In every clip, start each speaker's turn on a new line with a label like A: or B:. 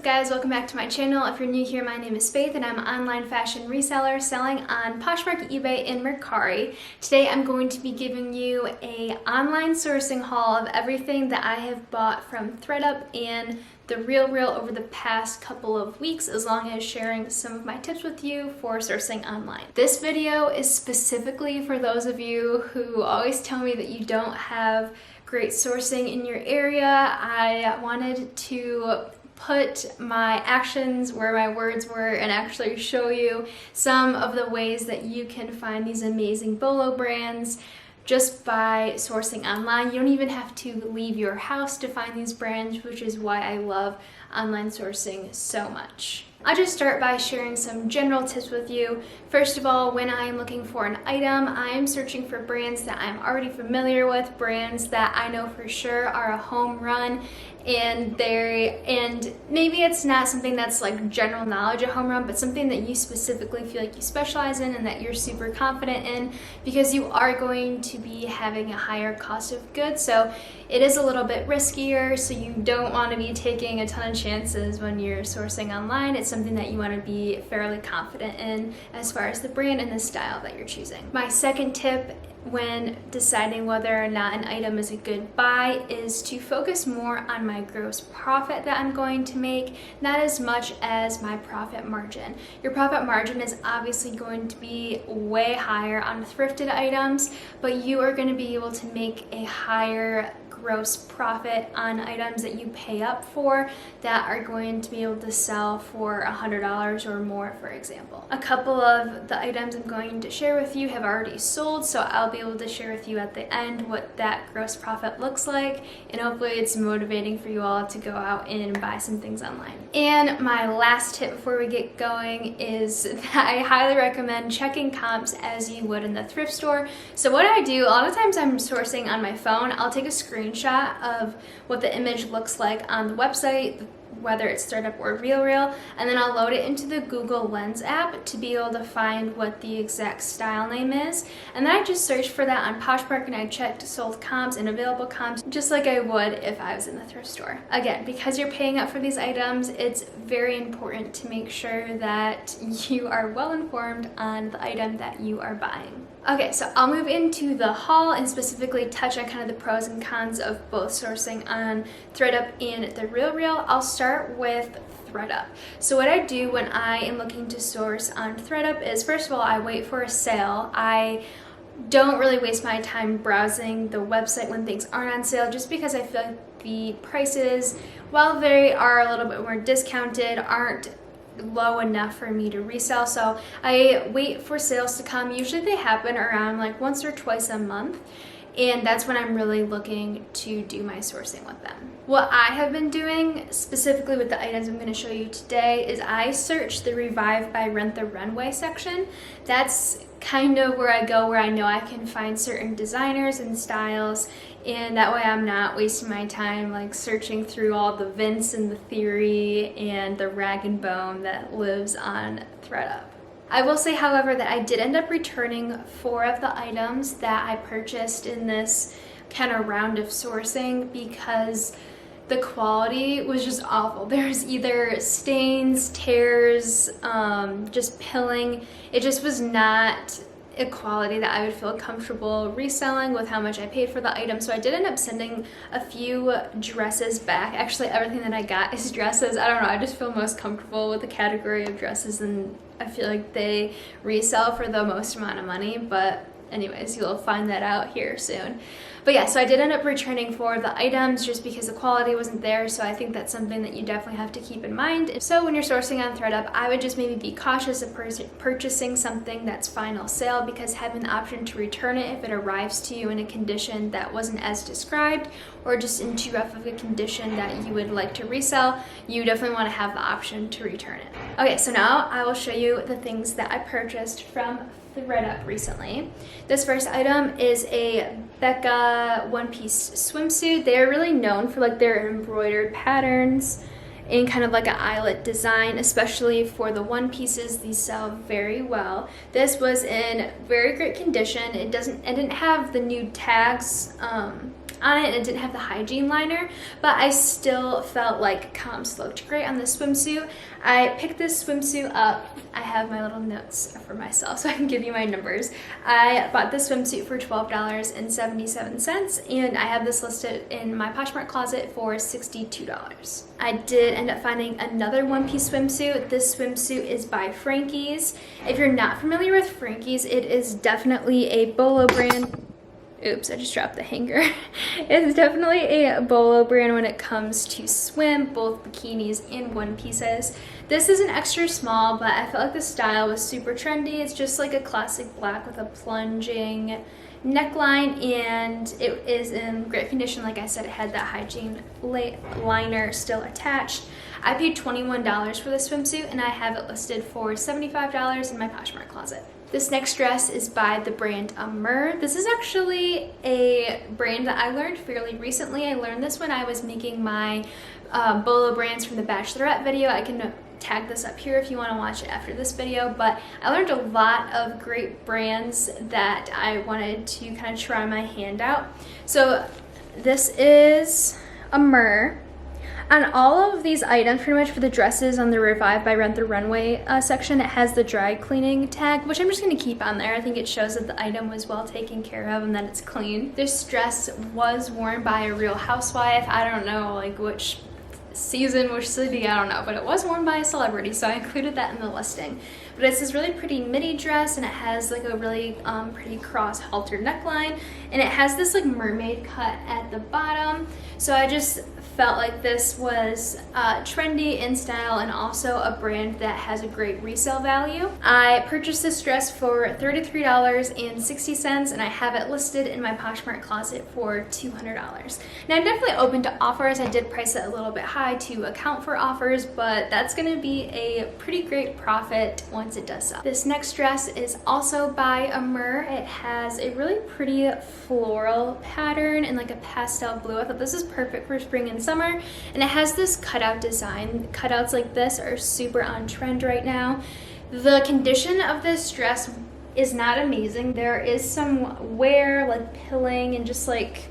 A: up guys, welcome back to my channel. If you're new here, my name is Faith and I'm an online fashion reseller selling on Poshmark, eBay, and Mercari. Today I'm going to be giving you a online sourcing haul of everything that I have bought from ThredUP and the Real Real over the past couple of weeks, as long as sharing some of my tips with you for sourcing online. This video is specifically for those of you who always tell me that you don't have great sourcing in your area. I wanted to put my actions where my words were and actually show you some of the ways that you can find these amazing bolo brands just by sourcing online. You don't even have to leave your house to find these brands, which is why I love online sourcing so much. I'll just start by sharing some general tips with you. First of all, when I am looking for an item, I am searching for brands that I'm already familiar with, brands that I know for sure are a home run, and maybe it's not something that's like general knowledge, a home run, but something that you specifically feel like you specialize in and that you're super confident in, because you are going to be having a higher cost of goods, so it is a little bit riskier, so you don't want to be taking a ton of chances when you're sourcing online. It's something that you want to be fairly confident in as far as the brand and the style that you're choosing. My second tip when deciding whether or not an item is a good buy is to focus more on my gross profit that I'm going to make, not as much as my profit margin. Your profit margin is obviously going to be way higher on thrifted items, but you are going to be able to make a higher gross profit on items that you pay up for that are going to be able to sell for $100 or more, for example. A couple of the items I'm going to share with you have already sold, so I'll be able to share with you at the end what that gross profit looks like, and hopefully it's motivating for you all to go out and buy some things online. And my last tip before we get going is that I highly recommend checking comps as you would in the thrift store. So what I do, a lot of times I'm sourcing on my phone, I'll take a screenshot of what the image looks like on the website, whether it's ThredUP or Real Real, and then I'll load it into the Google Lens app to be able to find what the exact style name is. And then I just searched for that on Poshmark and I checked sold comps and available comps just like I would if I was in the thrift store. Again, because you're paying up for these items, it's very important to make sure that you are well informed on the item that you are buying. Okay, so I'll move into the haul and specifically touch on kind of the pros and cons of both sourcing on ThredUP and the Real Real. I'll start with ThredUP. So what I do when I am looking to source on ThredUP is, first of all, I wait for a sale. I don't really waste my time browsing the website when things aren't on sale, just because I feel like the prices, while they are a little bit more discounted, aren't low enough for me to resell. So I wait for sales to come. Usually they happen around like once or twice a month, and that's when I'm really looking to do my sourcing with them. What I have been doing specifically with the items I'm going to show you today is I search the Revive by Rent the Runway section. That's kind of where I go, where I know I can find certain designers and styles, and that way I'm not wasting my time like searching through all the Vince and the Theory and the Rag and Bone that lives on ThredUP. I will say, however, that I did end up returning 4 of the items that I purchased in this kind of round of sourcing because the quality was just awful. There's either stains, tears, just pilling. It just was not a quality that I would feel comfortable reselling with how much I paid for the item. So I did end up sending a few dresses back. Actually, everything that I got is dresses. I don't know, I just feel most comfortable with the category of dresses, and I feel like they resell for the most amount of money, but anyways, you'll find that out here soon. But yeah, so I did end up returning 4 of the items just because the quality wasn't there, so I think that's something that you definitely have to keep in mind. So when you're sourcing on ThredUP, I would just maybe be cautious of purchasing something that's final sale, because having the option to return it if it arrives to you in a condition that wasn't as described, or just in too rough of a condition that you would like to resell, you definitely want to have the option to return it. Okay, so now I will show you the things that I purchased from ThredUP recently. This first item is a Becca one-piece swimsuit. They are really known for like their embroidered patterns in kind of like an eyelet design, especially for the one pieces. These sell very well. This was in very great condition. It didn't have the new tags on it and it didn't have the hygiene liner, but I still felt like comps looked great on this swimsuit. I picked this swimsuit up. I have my little notes for myself so I can give you my numbers. I bought this swimsuit for $12.77 and I have this listed in my Poshmark closet for $62. I did end up finding another one-piece swimsuit. This swimsuit is by Frankie's. If you're not familiar with Frankie's, it is definitely a Bolo brand. Oops, I just dropped the hanger. It's definitely a Bolo brand when it comes to swim, both bikinis and one pieces. This is an extra small, but I felt like the style was super trendy. It's just like a classic black with a plunging neckline, and it is in great condition. Like I said, it had that hygiene liner still attached. I paid $21 for this swimsuit, and I have it listed for $75 in my Poshmark closet. This next dress is by the brand Mer. This is actually a brand that I learned fairly recently. I learned this when I was making my Bolo brands from the Bachelorette video. I can tag this up here if you want to watch it after this video, but I learned a lot of great brands that I wanted to kind of try my hand out. So this is a Mer. On all of these items, pretty much for the dresses on the Revive by Rent the Runway section, it has the dry cleaning tag, which I'm just going to keep on there. I think it shows that the item was well taken care of and that it's clean. This dress was worn by a Real Housewife. I don't know like which season, which city, I don't know, but it was worn by a celebrity, so I included that in the listing. But it's this really pretty midi dress, and it has like a really pretty cross halter neckline, and it has this like mermaid cut at the bottom. So I just felt like this was trendy in style and also a brand that has a great resale value. I purchased this dress for $33.60 and I have it listed in my Poshmark closet for $200. Now I'm definitely open to offers. I did price it a little bit high to account for offers, but that's going to be a pretty great profit once it does sell. This next dress is also by Mer. It has a really pretty floral pattern and like a pastel blue. I thought this is perfect for spring and summer, and it has this cutout design. Cutouts like this are super on trend right now. The condition of this dress is not amazing. There is some wear, like pilling, and just like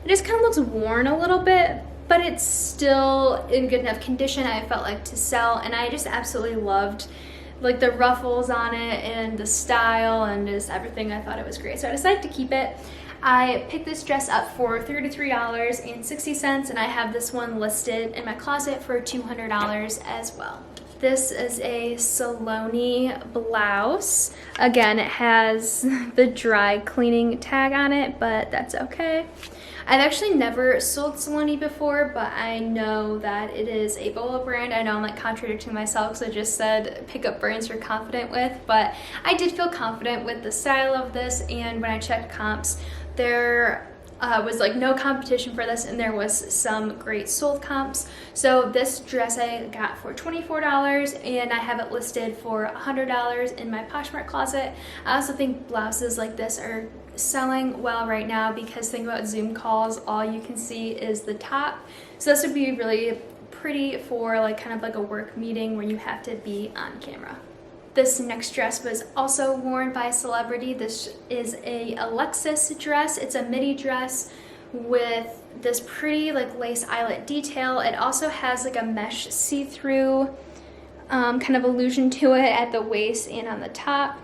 A: it just kind of looks worn a little bit, but it's still in good enough condition I felt like to sell, and I just absolutely loved like the ruffles on it and the style and just everything. I thought it was great, so I decided to keep it. I picked this dress up for $33.60 and I have this one listed in my closet for $200 as well. This is a Saloni blouse. Again, it has the dry cleaning tag on it, but that's okay. I've actually never sold Saloni before, but I know that it is a Bolo brand. I know I'm like contradicting myself because I just said pick up brands you're confident with, but I did feel confident with the style of this, and when I checked comps, there was like no competition for this, and there was some great sold comps. So this dress I got for $24 and I have it listed for $100 in my Poshmark closet. I also think blouses like this are selling well right now because think about Zoom calls, all you can see is the top. So this would be really pretty for like kind of like a work meeting where you have to be on camera. This next dress was also worn by a celebrity. This is a Alexis dress. It's a midi dress with this pretty like lace eyelet detail. It also has like a mesh see-through kind of illusion to it at the waist and on the top.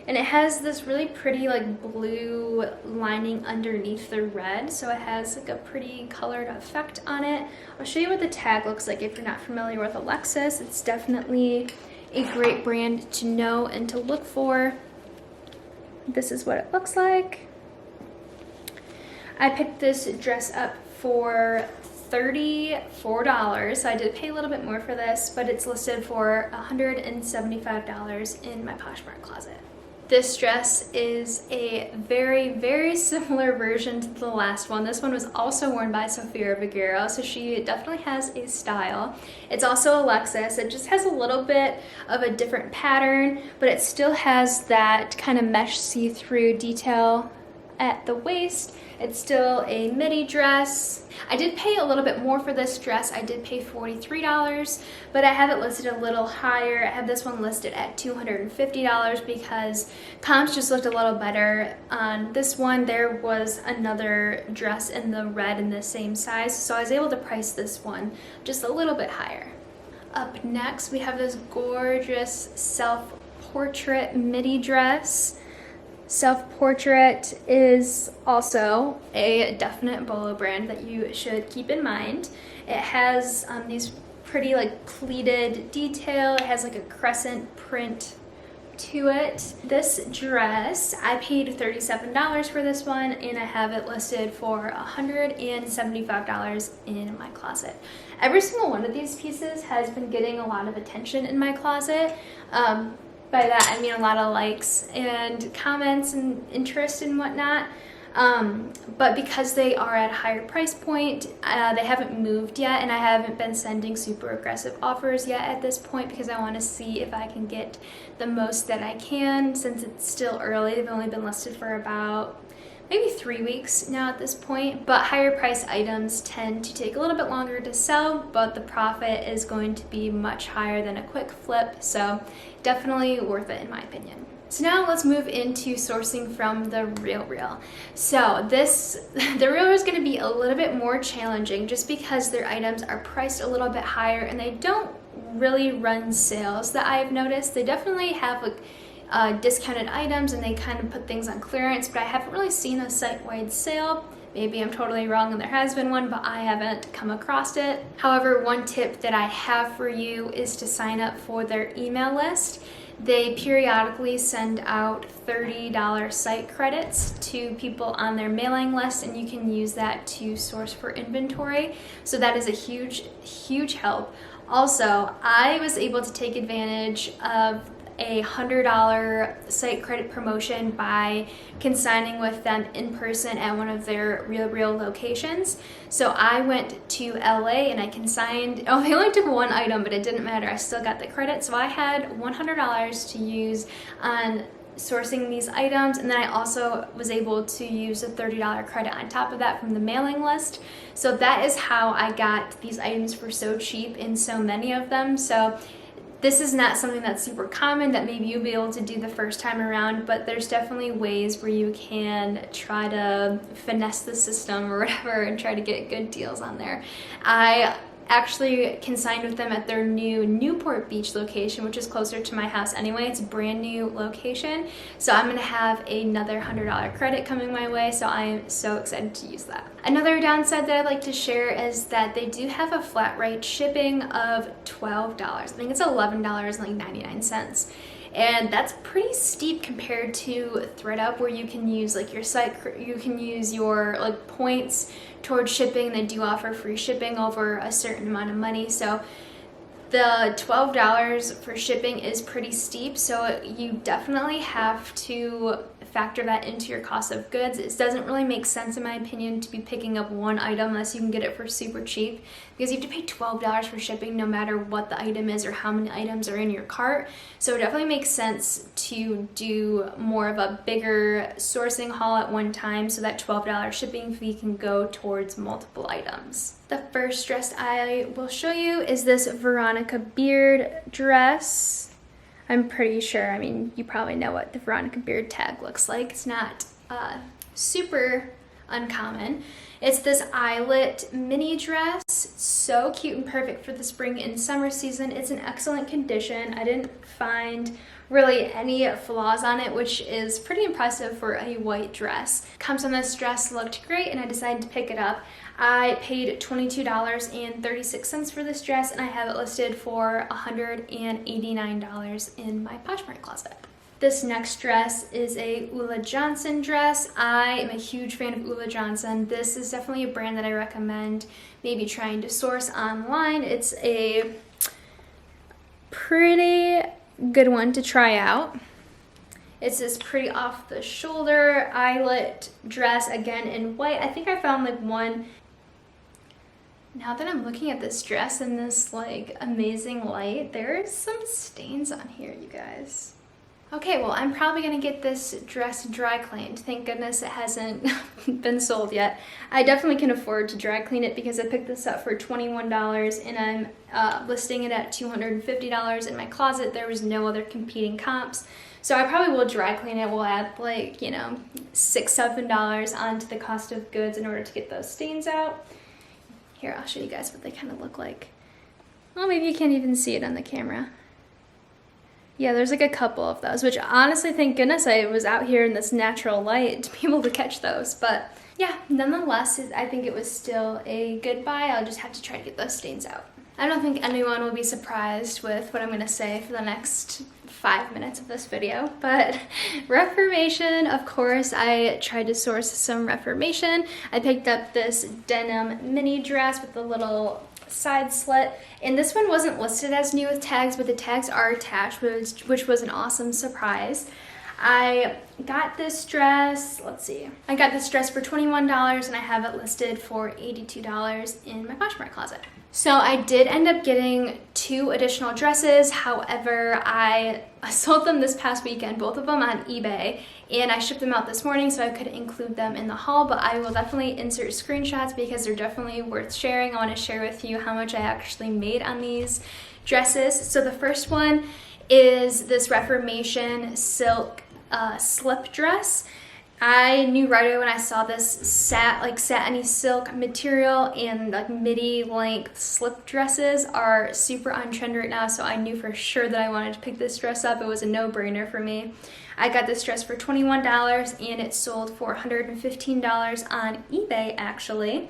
A: And it has this really pretty like blue lining underneath the red, so it has like a pretty colored effect on it. I'll show you what the tag looks like if you're not familiar with Alexis. It's definitely a great brand to know and to look for. This is what it looks like. I picked this dress up for $34, so I did pay a little bit more for this, but it's listed for $175 in my Poshmark closet. This dress is a very, very similar version to the last one. This one was also worn by Sofia Vergara, so she definitely has a style. It's also Alexis. It just has a little bit of a different pattern, but it still has that kind of mesh see-through detail at the waist. It's still a midi dress. I did pay a little bit more for this dress. I did pay $43, but I have it listed a little higher. I have this one listed at $250 because comps just looked a little better. On this one, there was another dress in the red in the same size, so I was able to price this one just a little bit higher. Up next, we have this gorgeous self-portrait midi dress. Self-portrait is also a definite Bolo brand that you should keep in mind. It has these pretty like pleated detail. It has like a crescent print to it. This dress, I paid $37 for this one, and I have it listed for $175 in my closet. Every single one of these pieces has been getting a lot of attention in my closet. By that I mean a lot of likes and comments and interest and whatnot. But because they are at a higher price point, they haven't moved yet, and I haven't been sending super aggressive offers yet at this point because I want to see if I can get the most that I can since it's still early. They've only been listed for about maybe 3 weeks now at this point, but higher price items tend to take a little bit longer to sell, but the profit is going to be much higher than a quick flip, so definitely worth it in my opinion. So now let's move into sourcing from the Real Real. So the Real Real is going to be a little bit more challenging just because their items are priced a little bit higher and they don't really run sales that I've noticed. They definitely have like discounted items and they kind of put things on clearance, but I haven't really seen a site-wide sale. Maybe I'm totally wrong and there has been one, but I haven't come across it. However, one tip that I have for you is to sign up for their email list. They periodically send out $30 site credits to people on their mailing list, and you can use that to source for inventory. So that is a huge, huge help. Also, I was able to take advantage of a $100 site credit promotion by consigning with them in person at one of their Real Real locations. So I went to LA and I consigned, oh, they only took one item, but it didn't matter. I still got the credit. So I had $100 to use on sourcing these items, and then I also was able to use a $30 credit on top of that from the mailing list. So that is how I got these items for so cheap in so many of them. So this is not something that's super common that maybe you'll be able to do the first time around, but there's definitely ways where you can try to finesse the system or whatever and try to get good deals on there. I actually consigned with them at their new Newport Beach location, which is closer to my house anyway. It's a brand new location, so I'm gonna have another $100 credit coming my way, so I am so excited to use that. Another downside that I'd like to share is that they do have a flat rate shipping of $12. I think it's $11.99. And that's pretty steep compared to ThredUp, where you can use like your site, you can use your like points towards shipping. They do offer free shipping over a certain amount of money. So the $12 for shipping is pretty steep. So you definitely have to factor that into your cost of goods. It doesn't really make sense, in my opinion, to be picking up one item unless you can get it for super cheap, because you have to pay $12 for shipping no matter what the item is or how many items are in your cart. So it definitely makes sense to do more of a bigger sourcing haul at one time so that $12 shipping fee can go towards multiple items. The first dress I will show you is this Veronica Beard dress. I'm pretty sure, I mean, you probably know what the Veronica Beard tag looks like. It's not super uncommon. It's this eyelet mini dress. It's so cute and perfect for the spring and summer season. It's in excellent condition. I didn't find really any flaws on it, which is pretty impressive for a white dress. Comes on this dress, looked great, and I decided to pick it up. I paid $22.36 for this dress, and I have it listed for $189 in my Poshmark closet. This next dress is a Ulla Johnson dress. I am a huge fan of Ulla Johnson. This is definitely a brand that I recommend maybe trying to source online. It's a pretty good one to try out. It's this pretty off the shoulder eyelet dress, again in white. I think I found like one. Now that I'm looking at this dress in this like amazing light, there's some stains on here, you guys. Okay, well, I'm probably gonna get this dress dry cleaned. Thank goodness it hasn't been sold yet. I definitely can afford to dry clean it because I picked this up for $21 and I'm listing it at $250. In my closet, there was no other competing comps. So I probably will dry clean it. We'll add like, you know, $6, $7 onto the cost of goods in order to get those stains out. Here, I'll show you guys what they kind of look like. Well, maybe you can't even see it on the camera. Yeah, there's like a couple of those, which honestly, thank goodness I was out here in this natural light to be able to catch those. But yeah, nonetheless, I think it was still a good buy. I'll just have to try to get those stains out. I don't think anyone will be surprised with what I'm gonna say for the next 5 minutes of this video, but Reformation, of course, I tried to source some Reformation. I picked up this denim mini dress with the little side slit, and this one wasn't listed as new with tags, but the tags are attached, which was an awesome surprise. I got this dress, let's see, I got this dress for $21 and I have it listed for $82 in my Poshmark closet. So I did end up getting 2 additional dresses. However, I sold them this past weekend, both of them on eBay, and I shipped them out this morning so I could include them in the haul, but I will definitely insert screenshots because they're definitely worth sharing. I want to share with you how much I actually made on these dresses. So the first one is this Reformation silk slip dress. I knew right away when I saw this satiny silk material, and like midi length slip dresses are super on trend right now, so I knew for sure that I wanted to pick this dress up. It was a no-brainer for me. I got this dress for $21 and it sold for $115 on eBay actually.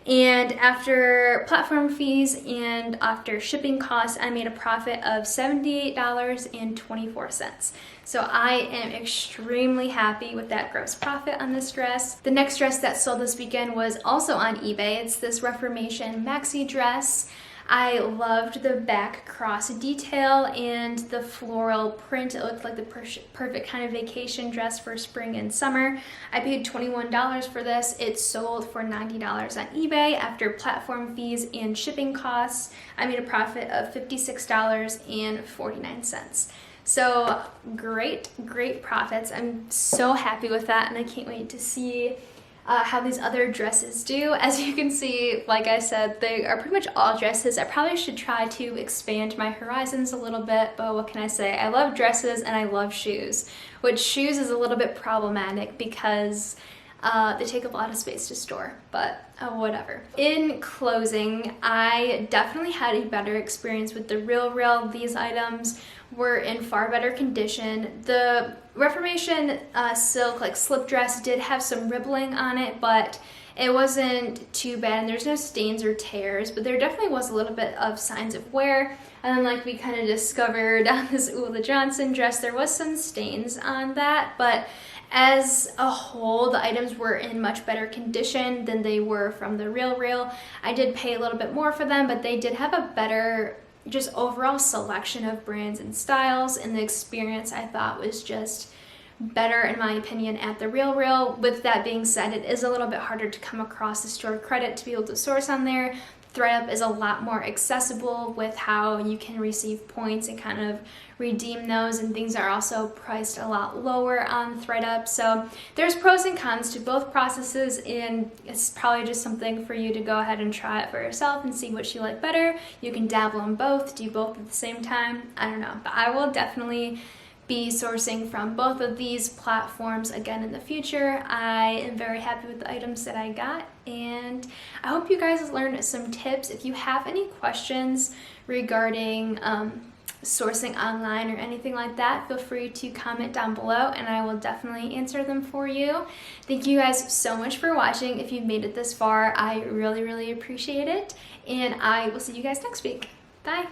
A: And after platform fees and after shipping costs, I made a profit of $78.24. So I am extremely happy with that gross profit on this dress. The next dress that sold this weekend was also on eBay. It's this Reformation maxi dress. I loved the back cross detail and the floral print. It looked like the perfect kind of vacation dress for spring and summer. I paid $21 for this. It sold for $90 on eBay. After platform fees and shipping costs, I made a profit of $56.49. So great profits. I'm so happy with that, and I can't wait to see how these other dresses do. As you can see, like I said, they are pretty much all dresses. I probably should try to expand my horizons a little bit, but what can I say? I love dresses and I love shoes, which shoes is a little bit problematic because they take up a lot of space to store, but whatever. In closing, I definitely had a better experience with the Real Real. These items were in far better condition. The Reformation silk slip dress did have some ribbling on it, but it wasn't too bad, and there's no stains or tears, but there definitely was a little bit of signs of wear. And then like we kind of discovered on this Ula Johnson dress, there was some stains on that, but as a whole, the items were in much better condition than they were from the Real Real. I did pay a little bit more for them, but they did have a better just overall selection of brands and styles, and the experience I thought was just better in my opinion at the Real Real. With that being said, it is a little bit harder to come across the store credit to be able to source on there. ThredUP is a lot more accessible with how you can receive points and kind of redeem those, and things are also priced a lot lower on ThredUP. So there's pros and cons to both processes, and it's probably just something for you to go ahead and try it for yourself and see what you like better. You can dabble in both, do both at the same time. I don't know, but I will definitely be sourcing from both of these platforms again in the future. I am very happy with the items that I got, and I hope you guys learned some tips. If you have any questions regarding sourcing online or anything like that, feel free to comment down below and I will definitely answer them for you. Thank you guys so much for watching. If you've made it this far, I really appreciate it, and I will see you guys next week. Bye!